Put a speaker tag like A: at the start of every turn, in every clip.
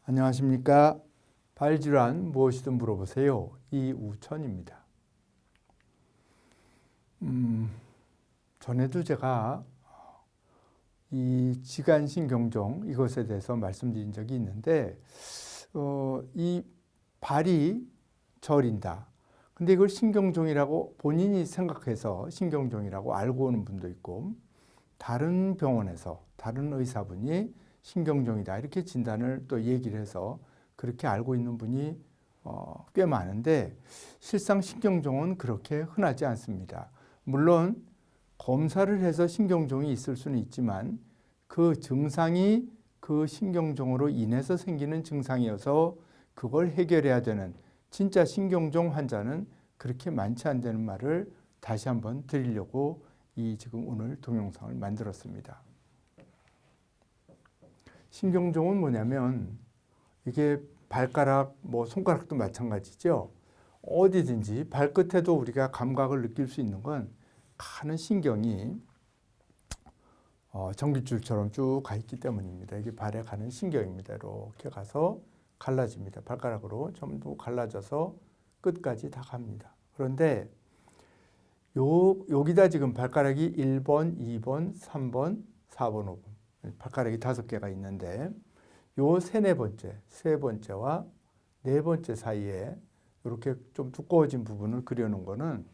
A: 안녕하십니까. 발질환 무엇이든 물어보세요. 이우천입니다. 전에도 제가 이 지간신경종 이것에 대해서 말씀드린 적이 있는데 이 발이 저린다. 근데 이걸 신경종이라고 본인이 생각해서 신경종이라고 알고 오는 분도 있고 다른 병원에서 다른 의사분이 신경종이다 이렇게 진단을 또 얘기를 해서 그렇게 알고 있는 분이 꽤 많은데 실상 신경종은 그렇게 흔하지 않습니다. 물론 검사를 해서 신경종이 있을 수는 있지만 그 증상이 그 신경종으로 인해서 생기는 증상이어서 그걸 해결해야 되는 진짜 신경종 환자는 그렇게 많지 않다는 말을 다시 한번 드리려고 지금 오늘 동영상을 만들었습니다. 신경종은 뭐냐면 이게 발가락, 손가락도 마찬가지죠. 어디든지 발끝에도 우리가 감각을 느낄 수 있는 건 가는 신경이 전깃줄처럼 쭉 가 있기 때문입니다. 이게 발에 가는 신경입니다. 이렇게 가서 갈라집니다. 발가락으로 전부 갈라져서 끝까지 다 갑니다. 그런데 여기다 지금 발가락이 1번, 2번, 3번, 4번, 5번 발가락이 5개가 있는데 요 세 번째와 네 번째 사이에 이렇게 좀 두꺼워진 부분을 그려놓은 거는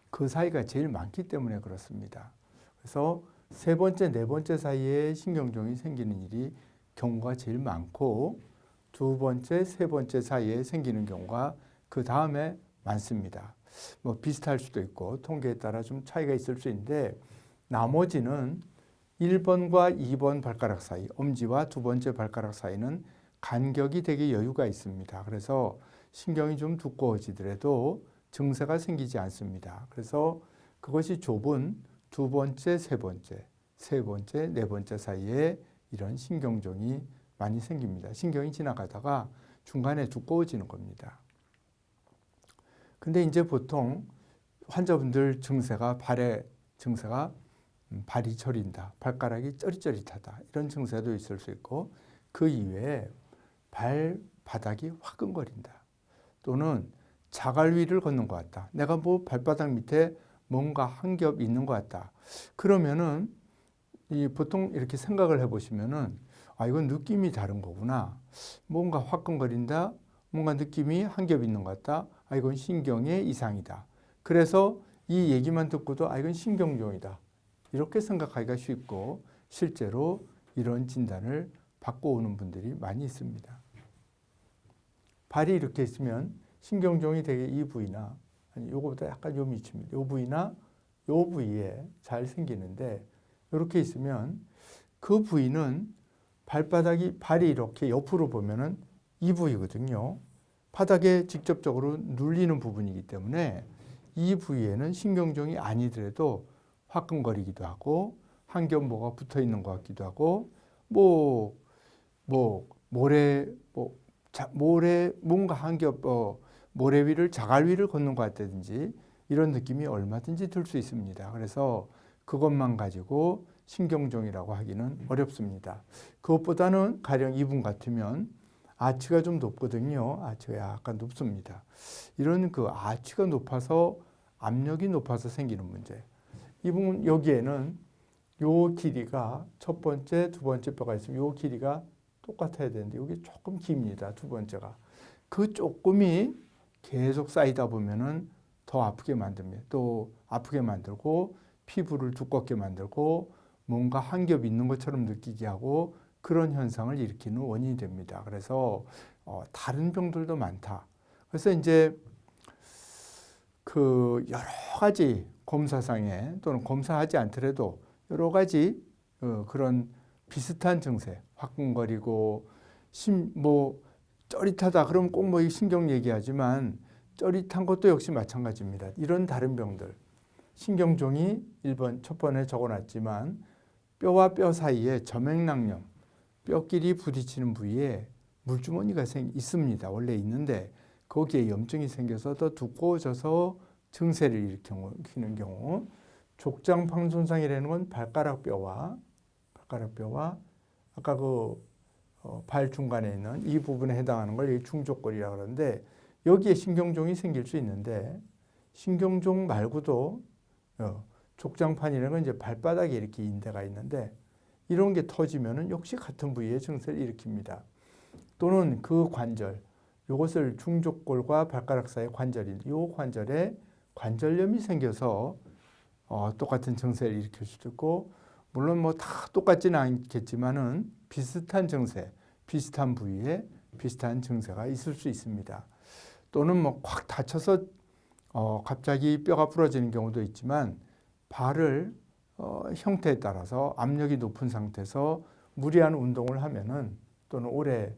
A: 그 사이가 제일 많기 때문에 그렇습니다. 그래서 세 번째, 네 번째 사이에 신경종이 생기는 일이 경우가 제일 많고 두 번째, 세 번째 사이에 생기는 경우가 그 다음에 많습니다. 비슷할 수도 있고 통계에 따라 좀 차이가 있을 수 있는데 나머지는 1번과 2번 발가락 사이, 엄지와 두 번째 발가락 사이는 간격이 되게 여유가 있습니다. 그래서 신경이 좀 두꺼워지더라도 증세가 생기지 않습니다. 그래서 그것이 좁은 두 번째, 세 번째, 네 번째 사이에 이런 신경종이 많이 생깁니다. 신경이 지나가다가 중간에 두꺼워지는 겁니다. 근데 이제 보통 환자분들 증세가 발이 저린다, 발가락이 쩌릿쩌릿하다 이런 증세도 있을 수 있고 그 이외에 발바닥이 화끈거린다 또는 자갈 위를 걷는 것 같다. 내가 발바닥 밑에 뭔가 한 겹 있는 것 같다. 그러면은 보통 이렇게 생각을 해보시면은 이건 느낌이 다른 거구나. 뭔가 화끈거린다. 뭔가 느낌이 한 겹 있는 것 같다. 이건 신경의 이상이다. 그래서 이 얘기만 듣고도 이건 신경종이다. 이렇게 생각하기가 쉽고 실제로 이런 진단을 받고 오는 분들이 많이 있습니다. 발이 이렇게 있으면 신경종이 되게 이 부위나 아니 요거보다 약간 요 밑입니다. 요 부위나 요 부위에 잘 생기는데 이렇게 있으면 그 부위는 발이 이렇게 옆으로 보면은 이 부위거든요. 바닥에 직접적으로 눌리는 부분이기 때문에 이 부위에는 신경종이 아니더라도 화끈거리기도 하고 한 겹 뭐가 붙어 있는 것 같기도 하고 모래 뭔가 한 겹 모래 위를 자갈 위를 걷는 것 같다든지 이런 느낌이 얼마든지 들 수 있습니다. 그래서 그것만 가지고 신경종이라고 하기는 어렵습니다. 그것보다는 가령 이분 같으면 아치가 좀 높거든요. 아치가 약간 높습니다. 이런 그 아치가 높아서 압력이 높아서 생기는 문제. 이분 여기에는 요 길이가 첫 번째, 두 번째 뼈가 있으면 요 길이가 똑같아야 되는데 여기 조금 깁니다. 두 번째가. 그 조금이 계속 쌓이다 보면은 더 아프게 만듭니다. 또 아프게 만들고 피부를 두껍게 만들고 뭔가 한 겹 있는 것처럼 느끼게 하고 그런 현상을 일으키는 원인이 됩니다. 그래서 다른 병들도 많다. 그래서 이제 그 여러 가지 검사상에 또는 검사하지 않더라도 여러 가지 그런 비슷한 증세, 화끈거리고 쩌릿하다 그러면 꼭 신경 얘기하지만 쩌릿한 것도 역시 마찬가지입니다. 이런 다른 병들 신경종이 1번 첫 번에 적어놨지만 뼈와 뼈 사이에 점액낭염, 뼈끼리 부딪히는 부위에 물주머니가 있습니다. 원래 있는데 거기에 염증이 생겨서 더 두꺼워져서 증세를 일으키는 경우 족장판 손상이라는 건 발가락 뼈와 아까 발 중간에 있는 이 부분에 해당하는 걸 중족골이라고 그러는데 여기에 신경종이 생길 수 있는데 신경종 말고도 족장판이라는 건 이제 발바닥에 이렇게 인대가 있는데 이런 게 터지면은 역시 같은 부위에 증세를 일으킵니다. 또는 그 관절, 이것을 중족골과 발가락 사이 관절인데 이 관절에 관절염이 생겨서 똑같은 증세를 일으킬 수도 있고 물론 뭐 다 똑같지는 않겠지만은 비슷한 증세, 비슷한 부위에 비슷한 증세가 있을 수 있습니다. 또는 뭐 확 다쳐서 갑자기 뼈가 부러지는 경우도 있지만 발을 형태에 따라서 압력이 높은 상태에서 무리한 운동을 하면은 또는 오래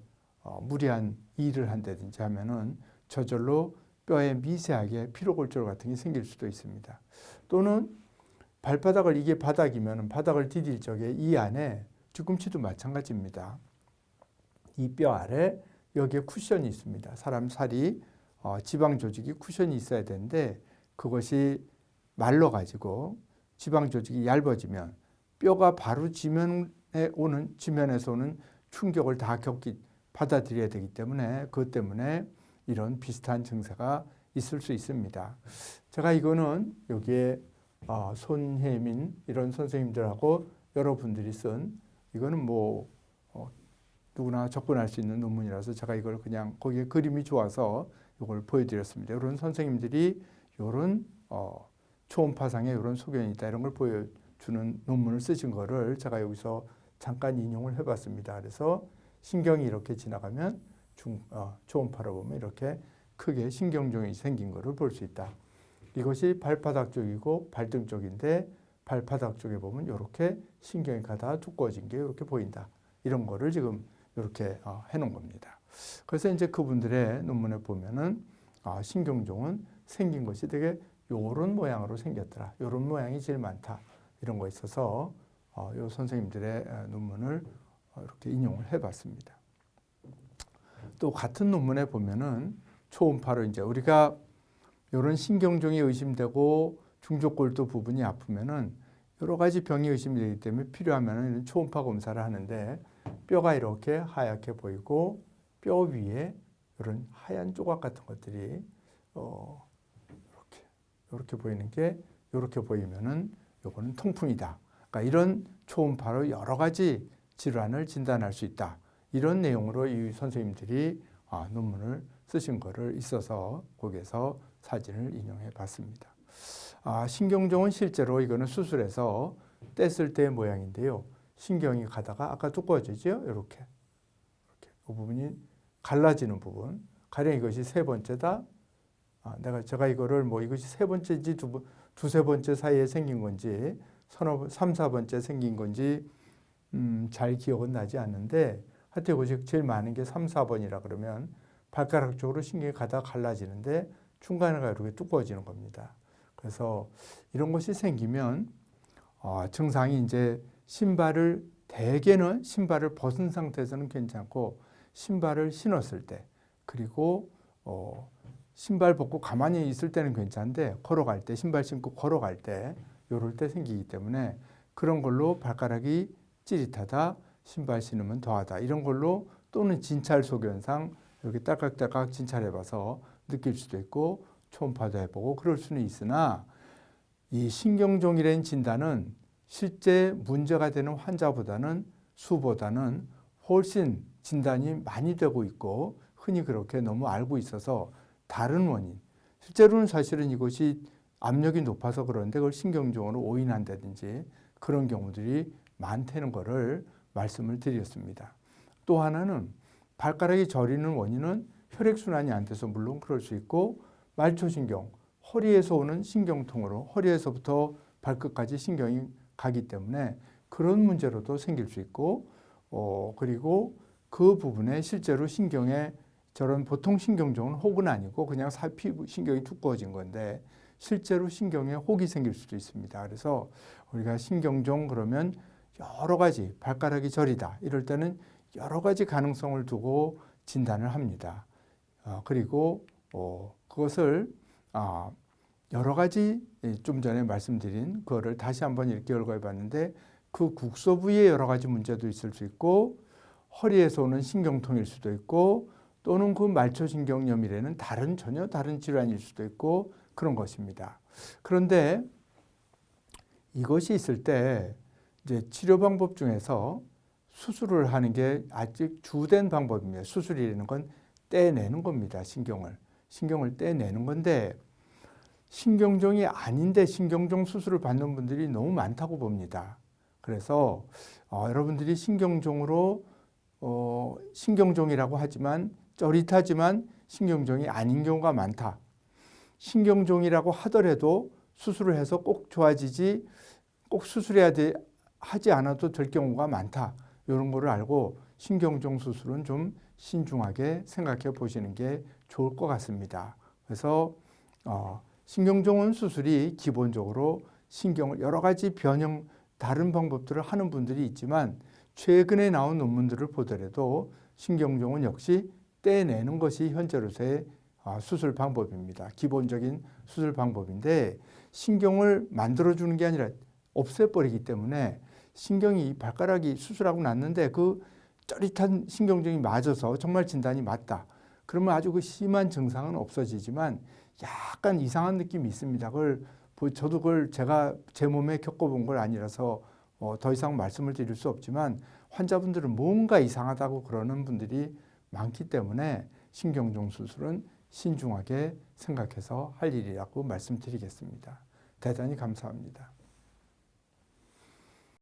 A: 무리한 일을 한다든지 하면은 저절로 뼈에 미세하게 피로골절 같은 게 생길 수도 있습니다. 또는 발바닥을 이게 바닥이면 바닥을 디딜 적에 이 안에 뒤꿈치도 마찬가지입니다. 이 뼈 아래 여기에 쿠션이 있습니다. 사람 살이 지방 조직이 쿠션이 있어야 되는데 그것이 말라가지고 지방 조직이 얇아지면 뼈가 바로 지면에서 오는 충격을 다 받아들여야 되기 때문에 그것 때문에 이런 비슷한 증세가 있을 수 있습니다. 제가 이거는 여기에 손혜민 이런 선생님들하고 여러분들이 쓴 이거는 뭐 누구나 접근할 수 있는 논문이라서 제가 이걸 그냥 거기에 그림이 좋아서 이걸 보여드렸습니다. 이런 선생님들이 이런 초음파상에 이런 소견이 있다 이런 걸 보여주는 논문을 쓰신 거를 제가 여기서 잠깐 인용을 해봤습니다. 그래서 신경이 이렇게 지나가면 초음파로 보면 이렇게 크게 신경종이 생긴 거를 볼 수 있다. 이것이 발바닥 쪽이고 발등 쪽인데 발바닥 쪽에 보면 이렇게 신경이 가다가 두꺼워진 게 이렇게 보인다. 이런 거를 지금 이렇게 해놓은 겁니다. 그래서 이제 그분들의 논문에 보면은 신경종은 생긴 것이 되게 요런 모양으로 생겼더라. 요런 모양이 제일 많다. 이런 거 있어서 요 선생님들의 논문을 이렇게 인용을 해봤습니다. 또 같은 논문에 보면은 초음파로 이제 우리가 이런 신경종이 의심되고 중족골도 부분이 아프면은 여러 가지 병이 의심이 되기 때문에 필요하면은 초음파 검사를 하는데 뼈가 이렇게 하얗게 보이고 뼈 위에 이런 하얀 조각 같은 것들이 이렇게 보이는 게 이렇게 보이면은 요거는 통풍이다. 그러니까 이런 초음파로 여러 가지 질환을 진단할 수 있다. 이런 내용으로 이 선생님들이 논문을 쓰신 거를 있어서 거기에서 사진을 인용해 봤습니다. 신경종은 실제로 이거는 수술해서 뗐을 때의 모양인데요. 신경이 가다가 아까 두꺼워지죠? 이렇게 그 부분이 갈라지는 부분. 가령 이것이 세 번째다. 제가 이거를 뭐 이것이 세 번째인지 두세 번째 사이에 생긴 건지 3, 4번째 생긴 건지 잘 기억은 나지 않는데 하여튼 이것이 제일 많은 게 3, 4번이라 그러면 발가락 쪽으로 신경이 가다가 갈라지는데 중간에가 이렇게 두꺼워지는 겁니다. 그래서 이런 것이 생기면 증상이 이제 대개는 신발을 벗은 상태에서는 괜찮고 신발을 신었을 때 그리고 신발 벗고 가만히 있을 때는 괜찮은데 걸어갈 때 신발 신고 걸어갈 때 이럴 때 생기기 때문에 그런 걸로 발가락이 찌릿하다 신발 신으면 더하다 이런 걸로 또는 진찰 소견상 이렇게 딸깍딸깍 진찰해봐서 느낄 수도 있고 초음파도 해보고 그럴 수는 있으나 이 신경종이라는 진단은 실제 문제가 되는 환자보다는 수보다는 훨씬 진단이 많이 되고 있고 흔히 그렇게 너무 알고 있어서 다른 원인 실제로는 사실은 이것이 압력이 높아서 그런데 그걸 신경종으로 오인한다든지 그런 경우들이 많다는 것을 말씀을 드렸습니다. 또 하나는 발가락이 저리는 원인은 혈액순환이 안 돼서 물론 그럴 수 있고 말초신경, 허리에서 오는 신경통으로 허리에서부터 발끝까지 신경이 가기 때문에 그런 문제로도 생길 수 있고 그리고 그 부분에 실제로 신경에 저런 보통 신경종은 혹은 아니고 그냥 피부 신경이 두꺼워진 건데 실제로 신경에 혹이 생길 수도 있습니다. 그래서 우리가 신경종 그러면 여러 가지 발가락이 저리다 이럴 때는 여러 가지 가능성을 두고 진단을 합니다. 그리고 그것을 여러 가지 좀 전에 말씀드린 그거를 다시 한번 이렇게 열거해 봤는데 그 국소 부위에 여러 가지 문제도 있을 수 있고 허리에서 오는 신경통일 수도 있고 또는 그 말초신경염이라는 전혀 다른 질환일 수도 있고 그런 것입니다. 그런데 이것이 있을 때 이제 치료 방법 중에서 수술을 하는 게 아직 주된 방법입니다. 수술이라는 건 떼내는 겁니다. 신경을 떼내는 건데 신경종이 아닌데 신경종 수술을 받는 분들이 너무 많다고 봅니다. 그래서 여러분들이 신경종이라고 하지만 쩌릿하지만 신경종이 아닌 경우가 많다. 신경종이라고 하더라도 수술을 해서 꼭 좋아지지 꼭 하지 않아도 될 경우가 많다. 이런 거를 알고 신경종 수술은 좀 신중하게 생각해 보시는 게 좋을 것 같습니다. 그래서 신경종은 수술이 기본적으로 신경을 여러 가지 다른 방법들을 하는 분들이 있지만 최근에 나온 논문들을 보더라도 신경종은 역시 떼내는 것이 현재로서의 수술 방법입니다. 기본적인 수술 방법인데 신경을 만들어주는 게 아니라 없애버리기 때문에 신경이 발가락이 수술하고 났는데 그 쩌릿한 신경종이 맞아서 정말 진단이 맞다. 그러면 아주 그 심한 증상은 없어지지만 약간 이상한 느낌이 있습니다. 저도 그걸 제가 제 몸에 겪어본 걸 아니라서 더 이상 말씀을 드릴 수 없지만 환자분들은 뭔가 이상하다고 그러는 분들이 많기 때문에 신경종 수술은 신중하게 생각해서 할 일이라고 말씀드리겠습니다. 대단히 감사합니다.